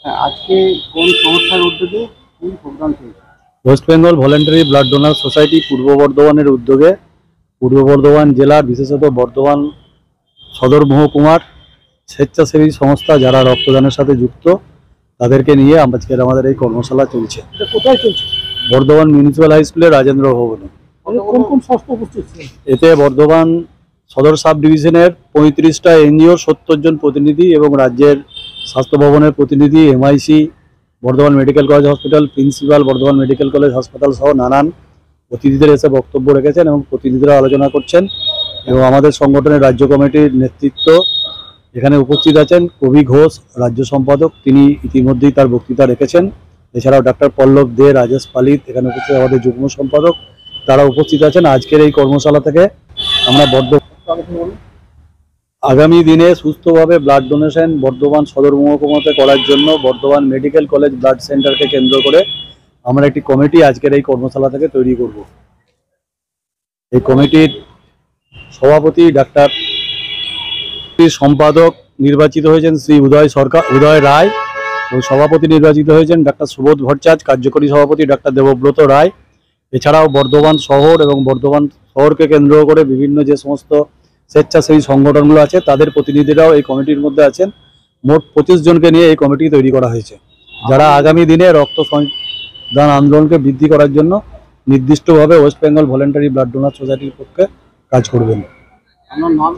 আজকে কোন সংস্থার উদ্যোগে কি প্রোগ্রাম চলছে? West Bengal voluntary blood donor society পূর্ব বর্ধমানের উদ্যোগে পূর্ব বর্ধমান জেলার বিশেষত বর্ধমান সদর মহকুমার স্বেচ্ছাসেবী সংস্থা যারা রক্তদানের সাথে যুক্ত তাদেরকে নিয়ে আজকের আমাদের এই কর্মশালা চলছে। এটা কোথায় চলছে? বর্ধমান মিউনিসিপ্যাল হাই স্কুলের রাজেন্দ্র ভবনে। কোন কোন সংস্থা উপস্থিত ছিলেন? এতে বর্ধমান সদর সাব ডিভিশনের 35টা এনজিও, 70 জন প্রতিনিধি এবং রাজ্যের স্বাস্থ্য ভবনের প্রতিনিধি, MIC, Bardhaman medical college hospital principal, Bardhaman medical college হাসপাতাল সহ নানান অতিথিদের এসে বক্তব্য রেখেছেন এবং প্রতিনিধিরা আলোচনা করছেন। এবং আমাদের সংগঠনের রাজ্য কমিটির নেতৃত্ব এখানে উপস্থিত আছেন। কবি ঘোষ রাজ্য সম্পাদক, তিনি ইতিমধ্যেই তার বক্তৃতা রেখেছেন। এছাড়াও ডক্টর পল্লব দে, রাজেশ পালিত এখানে উপস্থিত, আমাদের যুগ্ম সম্পাদক, তারা উপস্থিত আছেন। আজকের এই কর্মশালা থেকে আমরা আগামী দিনে সুস্থভাবে ব্লাড ডোনেশন বর্ধমান সদর মহকুমাতে করার জন্য বর্ধমান মেডিকেল কলেজ ব্লাড সেন্টারকে কেন্দ্র করে আমরা একটি কমিটি আজকের এই কর্মশালা থেকে তৈরি করব। এই কমিটির সভাপতি ডাক্তার সম্পাদক নির্বাচিত হয়েছেন শ্রী উদয় রায় এবং সভাপতি নির্বাচিত হয়েছেন ডাক্তার সুবোধ ভট্টাচার্য, কার্যকরী সভাপতি ডাক্তার দেবব্রত রায়। এছাড়াও বর্ধমান শহর এবং বর্ধমান শহরকে কেন্দ্র করে বিভিন্ন যে সমস্ত স্বেচ্ছাসেবী সংগঠনগুলো আছে তাদের প্রতিনিধিরাও এই কমিটির মধ্যে আছেন। মোট 25 জনকে নিয়ে এই কমিটি তৈরি করা হয়েছে, যারা আগামী দিনে রক্ত দান আন্দোলনকে বৃদ্ধি করার জন্য নির্দিষ্টভাবে West Bengal voluntary blood donor সোসাইটির পক্ষে কাজ করবেন। আমার নাম?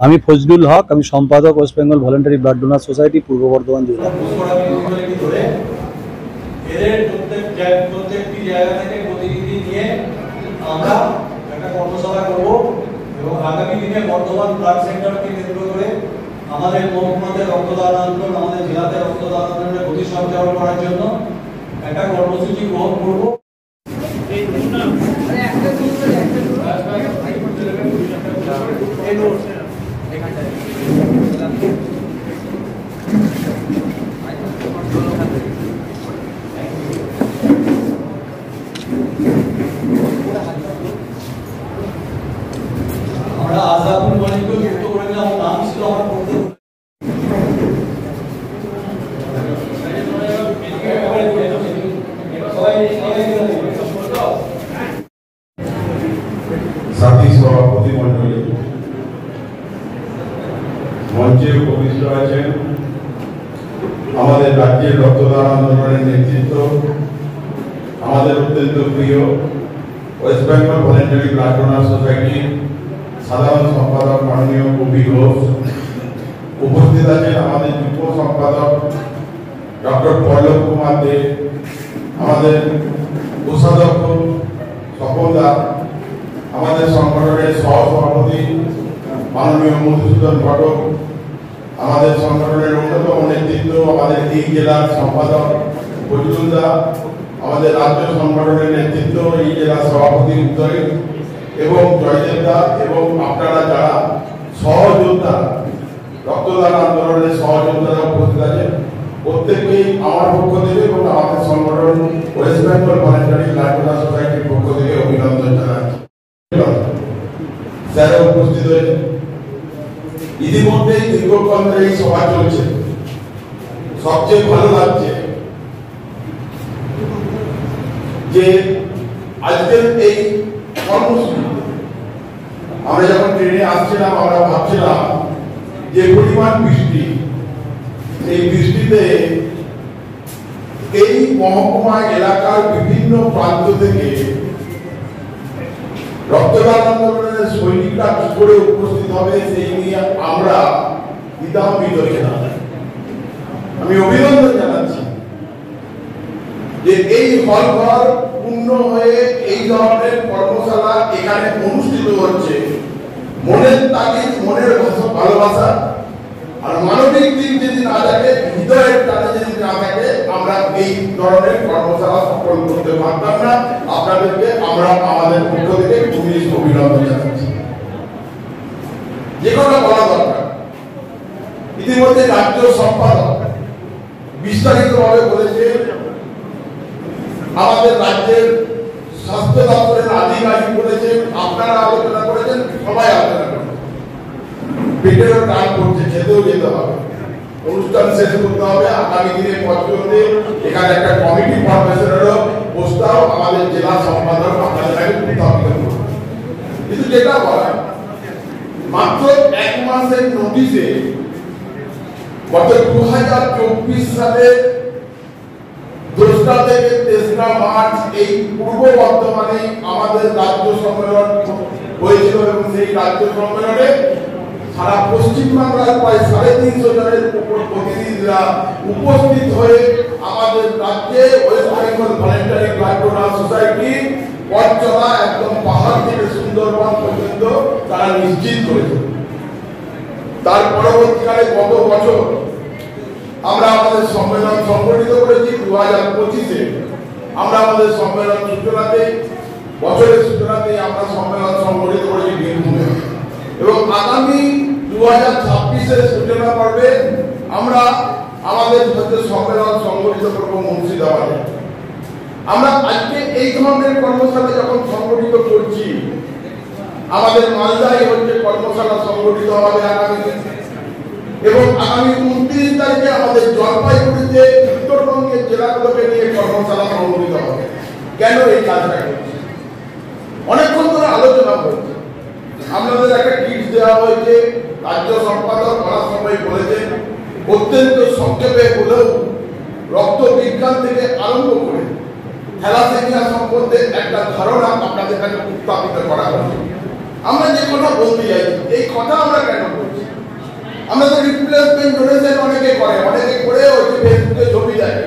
আমি ফজলুল হক, আমি সম্পাদক West Bengal voluntary blood donor society পূর্ব বর্ধমান জেলা। প্রত্যেকটি জায়গা থেকে প্রতিনিধি নিয়ে আমরা একটা কর্মশালা করব এবং আগামী দিনে বর্ধমান ব্লাড সেন্টারকে কেন্দ্র করে আমাদের মহকুমাতে রক্তদান আন্দোলন, আমাদের জেলাতে রক্তদান আন্দোলনের গতি সঞ্চালন করার জন্য একটা কর্মসূচি গ্রহণ করব। আমরা আজাদুল মালিককে যুক্ত করে দিলাম, নাম ছিল আমার পড়তে সাথী সভাপতি মন্ডলী, মঞ্চে উপবিষ্ট আছেন আমাদের রাজ্যের রক্তদান আন্দোলনের নেতৃত্ব, আমাদের অত্যন্ত প্রিয় West Bengal voluntary blood donor সোসাইটির সাধারণ সম্পাদক মাননীয় কবি ঘোষ। উপস্থিত আছেন আমাদের যুগ্ম সম্পাদক ডক্টর পল্লব কুমার দে, আমাদের কোষাধ্যক্ষ স্বপন দা, আমাদের সংগঠনের সহসভাপতি মাননীয় মধুসূদন ঘটক, আমাদের সংগঠনের অন্যতম নেতৃত্ব আমাদের এই জেলার সম্পাদক ফজলুল দা, আমাদের রাজ্য সংগঠনের নেতৃত্ব এই জেলার সভাপতি উদয় এবং জয়দেব দা, এবং আপনারা যারা সহযোদ্ধা রক্তদান আন্দোলনের সহযোদ্ধারা উপস্থিত আছেন, প্রত্যেককেই আমার পক্ষ থেকে এবং আমাদের সংগঠন West Bengal voluntary blood donor সোসাইটির পক্ষ থেকে অভিনন্দন জানাচ্ছি। স্যার উপস্থিত হয়েছে, ইতিমধ্যেই দীর্ঘক্ষণ ধরে এই সভা চলছে। সবচেয়ে ভালো লাগছে যে আজকের এই কর্মসূচি, আমরা যখন ট্রেনে আসছিলাম আমরা ভাবছিলাম যে পরিমাণ বৃষ্টি, এই বৃষ্টিতে এই মহকুমা এলাকার বিভিন্ন প্রান্ত থেকে রক্তদান আন্দোলনের সৈনিকরা কি করে উপস্থিত হবে সেই নিয়ে আমরা দ্বিধান্বিত ছিলাম। আমি অভিনন্দন জানাচ্ছি যে এই হলঘর পূর্ণ হয়ে এই ধরনের কর্মশালা এখানে অনুষ্ঠিত হচ্ছে। মনের তাগিদ, মনের ভালোবাসা আর মানবিক দিক যদি না থাকে, হৃদয়ের টানে যদি না থাকে, আমরা এই ধরনের কর্মশালা সফল করতে পারতাম না। আপনাদেরকে আমরা আমাদের পক্ষ থেকে খুবই অভিনন্দন জানাচ্ছি। যে কথা বলা দরকার, ইতিমধ্যে রাজ্য সম্পাদক বিস্তারিতভাবে বলেছে, আমাদের রাজ্যের স্বাস্থ্য দপ্তরের আধিকারিক বলেছেন, আপনারা আলোচনা করেছেন, সবাই আলোচনা করেছেন। পেটেরও টান করছে, খেতেও যেতে হবে। অনুষ্ঠান শেষ করতে হবে। আগামী দিনে পর্যন্ত এখানে একটা কমিটি ফরমেশনেরও প্রস্তাব আমাদের জেলা সম্পাদক আপনাদের আগে উত্থাপিত করবে। কিন্তু যেটা বলা মাত্র 1 মাসের নোটিশে গত 2024 সালের 2রা থেকে 3রা মার্চ এই পূর্ব বর্ধমানে আমাদের রাজ্য সম্মেলন হয়েছিল এবং সেই রাজ্য সম্মেলনে সারা পশ্চিমবাংলার প্রায় 350 জনের উপর প্রতিনিধিরা উপস্থিত হয়ে আমাদের রাজ্যে West Bengal voluntary blood donor society পথ চলা একদম পাহাড় থেকে সুন্দরবন পর্যন্ত তারা নিশ্চিত করেছে। তার পরবর্তীকালে গত বছর আমরা আমাদের সম্মেলন সংগঠিত করেছি 2025-এ। আমরা আমাদের সম্মেলন সূচনাতে বছরের সূচনাতে আমরা সম্মেলন সংগঠিত করেছি বীরভূমে এবং আগামী 2026-এর সূচনা পর্বে আমরা আমাদের সম্মেলন সংগঠিত করব মুর্শিদাবাদে। আমরা আজকে এই ধরনের কর্মশালা যখন সংগঠিত করছি, আমাদের মালদায় হচ্ছে কর্মশালা সংগঠিত হবে আগামী এবং আগামী 29 তারিখে আমাদের জলপাইগুড়িতে উত্তরবঙ্গের জেলাগুলোকে নিয়ে কর্মশালা সংগঠিত হবে। কেন এই কাজটা করছি? অনেকক্ষণ ধরে আলোচনা করছি। আপনাদের একটা কিট দেওয়া হয়েছে, রাজ্য সম্পাদক করার সময় বলেছেন অত্যন্ত সংক্ষেপে হলেও রক্ত বিজ্ঞান থেকে আরম্ভ করে থ্যালাসেমিয়া সম্বন্ধে একটা ধারণা আপনাদের কাছে উত্থাপিত করা হয়েছে। আমরা যে কথা বলতে চাইছি, এই কথা আমরা কেন বলছি? আমরা তো রিপ্লেসমেন্ট ডোনেশন অনেকে করে হচ্ছে ফেসবুকে ছবি দেয়,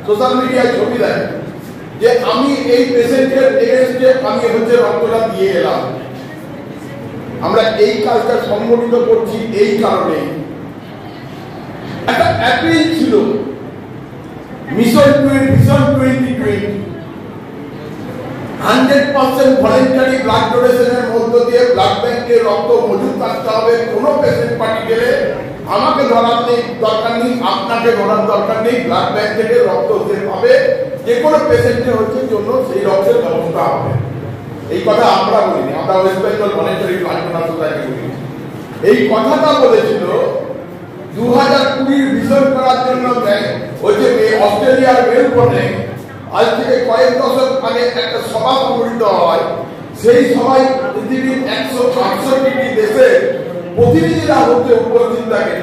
সোশ্যাল মিডিয়ায় ছবি দেয় যে আমি এই পেশেন্টের এগেইনস্টে আমি হচ্ছে রক্তটা দিয়ে এলাম। আমরা এই কাজটা সংগঠিত করছি এই কারণে একটা অ্যাপিল ছিল মিশন 2020 100% ভলেন্টারি ব্লাড ডোনেশনের মধ্য দিয়ে ব্লাড ব্যাংকে রক্ত মজুদ থাকতে হবে। কোনো পেশেন্ট পার্টি গেলে আমাকে ধরার দরকার নেই, আপনাকে ধরার দরকার নেই, ব্লাড ব্যাংক থেকে রক্ত দিতে হবে। যে কোনো পেশেন্টের হচ্ছে জন্য সেই রক্তের ব্যবস্থা হবে। এই কথা আমরা বলিনি, আমরা West Bengal voluntary blood donor society বলি। এই কথাটা বলেছিল 2020 ভিশন করার জন্য হচ্ছে অস্ট্রেলিয়ার মেলবোর্নে আজ থেকে কয়েক দশক আগে একটা সভা সংগঠিত হয়। সেই সভায় পৃথিবীর 168টি দেশে প্রতিনিধিরা হচ্ছে উপস্থিত থাকে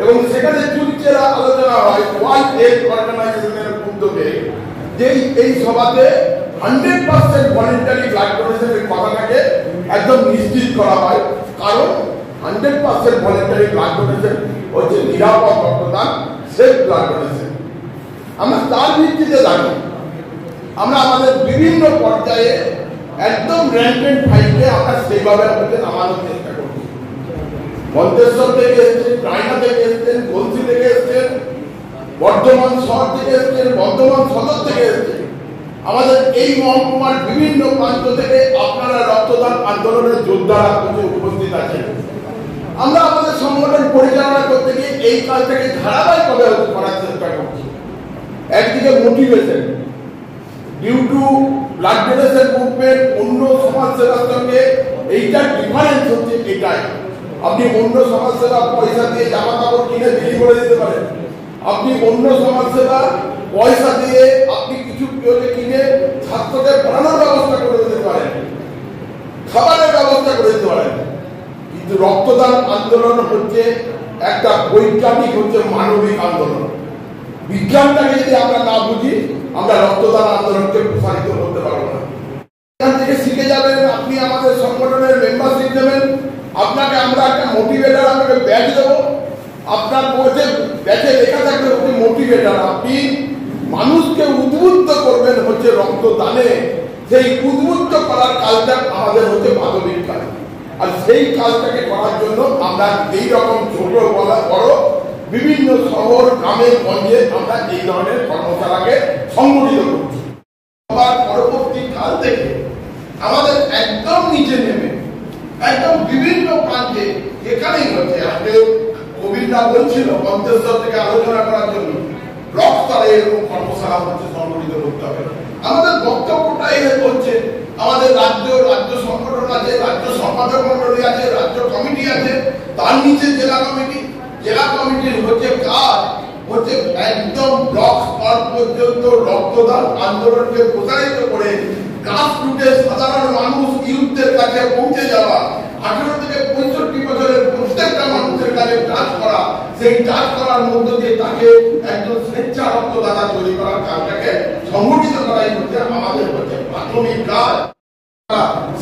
এবং সেখানে চুলচেরা আলোচনা হয় ওয়ার্ল্ড হেলথ অর্গানাইজেশনের উদ্যোগে যে এই সভাতে 100% ভলেন্টারি ব্লাড ডোনেশনের কথাটাকে একদম নিশ্চিত করা হয়। কারণ 100% ভলেন্টারি ব্লাড ডোনেশন হচ্ছে নিরাপদ রক্তদান, সেফ ব্লাড ডোনেশন। আমরা তার ভিত্তিতে জানি আমরা আমাদের বিভিন্ন পর্যায়ে একদম র্যাঙ্ক এন্ড ফাইলকে আমরা সেইভাবে আমাদের নামানোর চেষ্টা করছি। মন্তেশ্বর থেকে এসছেন, রায়না থেকে এসছেন, গলসি থেকে এসছেন, বর্ধমান শহর থেকে এসছেন, বর্ধমান সদর থেকে এসছেন। আমাদের এই মহকুমার বিভিন্ন প্রান্ত থেকে আপনারা রক্তদান আন্দোলনের যোদ্ধারা উপস্থিত আছেন। আমরা আমাদের সংগঠন পরিচালনা করতে গিয়ে এই কাজটাকে ধারাবাহিকভাবে করার চেষ্টা করছি। একদিকে motivation due to blood donation movement, অন্য সমাজসেবার সঙ্গে এইটার ডিফারেন্স হচ্ছে এটাই। আপনি অন্য সমাজসেবা পয়সা দিয়ে জামা কাপড় কিনে বিক্রি করে দিতে পারেন, আপনি অন্য সমাজসেবা পয়সা দিয়ে আপনি কিছু কিনে ছাত্রদের পড়ানোর ব্যবস্থা করে দিতে পারেন, খাবারের ব্যবস্থা করে দিতে পারেন। কিন্তু রক্তদান আন্দোলন হচ্ছে একটা বৈজ্ঞানিক হচ্ছে মানবিক আন্দোলন। বিজ্ঞানটাকে যদি আমরা না বুঝি আমরা রক্তদান আন্দোলনকে প্রসারিত করতে পারবো না। এখান থেকে শিখে যাবেন, আপনি আমাদের সংগঠনের মেম্বারশিপ নেবেন, আপনাকে আমরা একটা মোটিভেটার আপনাকে ব্যাচ দেবো। আপনার বইতে ব্যাচে লেখা থাকবে হচ্ছে মোটিভেটার। আপনি মানুষকে উদ্বুদ্ধ করবেন হচ্ছে রক্তদানে। সেই উদ্বুদ্ধ করার কাজটা আমাদের হচ্ছে মানবিক কাজ। আর সেই কাজটাকে করার জন্য আমরা এইরকম ছোট বড় বিভিন্ন শহর গ্রামে গঞ্জে আমরা এই ধরনের কর্মশালাকে সংগঠিত করছি। পরবর্তী কাল থেকে আমাদের একদম নিচে নেমে একদম বিভিন্ন প্রান্তে যেখানেই হচ্ছে, আজকে কবিরা বলছিল মন্তেশ্বর থেকে আলোচনা করার জন্য ব্লক স্তরে এরকম কর্মশালা হচ্ছে সংগঠিত করতে হবে। আমাদের বক্তব্যটাই হচ্ছে আমাদের রাজ্য সংগঠন আছে, রাজ্য সম্পাদক মন্ডলী আছে, রাজ্য কমিটি আছে, তার নিচে জেলা কমিটি, জেলা কমিটির হচ্ছে কাজ হচ্ছে একদম ব্লক স্তর পর্যন্ত রক্তদান আন্দোলনকে প্রসারিত করে গ্রাসরুটে সাধারণ মানুষ ইউথদের কাছে পৌঁছে যাওয়া, 18 থেকে 65 বছরের প্রত্যেকটা মানুষের কাছে টাচ করা, সেই টাচ করার মধ্য দিয়ে তাকে একজন স্বেচ্ছা রক্তদাতা তৈরি করার কাজটাকে সংগঠিত করাই হচ্ছে আমাদের হচ্ছে প্রাথমিক কাজ।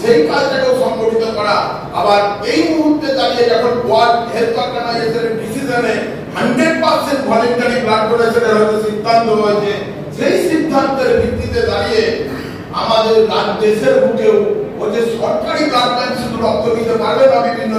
সেই কাজটাকেও সংগঠিত করা। আবার এই মুহূর্তে দাঁড়িয়ে যখন ওয়ার্ল্ড হেলথ অর্গানাইজেশনের ডিসিশনে 100% ভলেন্টারি ব্লাড ডোনেশনের হয়তো সিদ্ধান্ত হয়েছে, সেই সিদ্ধান্তের ভিত্তিতে দাঁড়িয়ে আমাদের দেশের বুকেও হচ্ছে সরকারি ব্লাড ব্যাংক শুধু রক্ত দিতে পারবে না, বিভিন্ন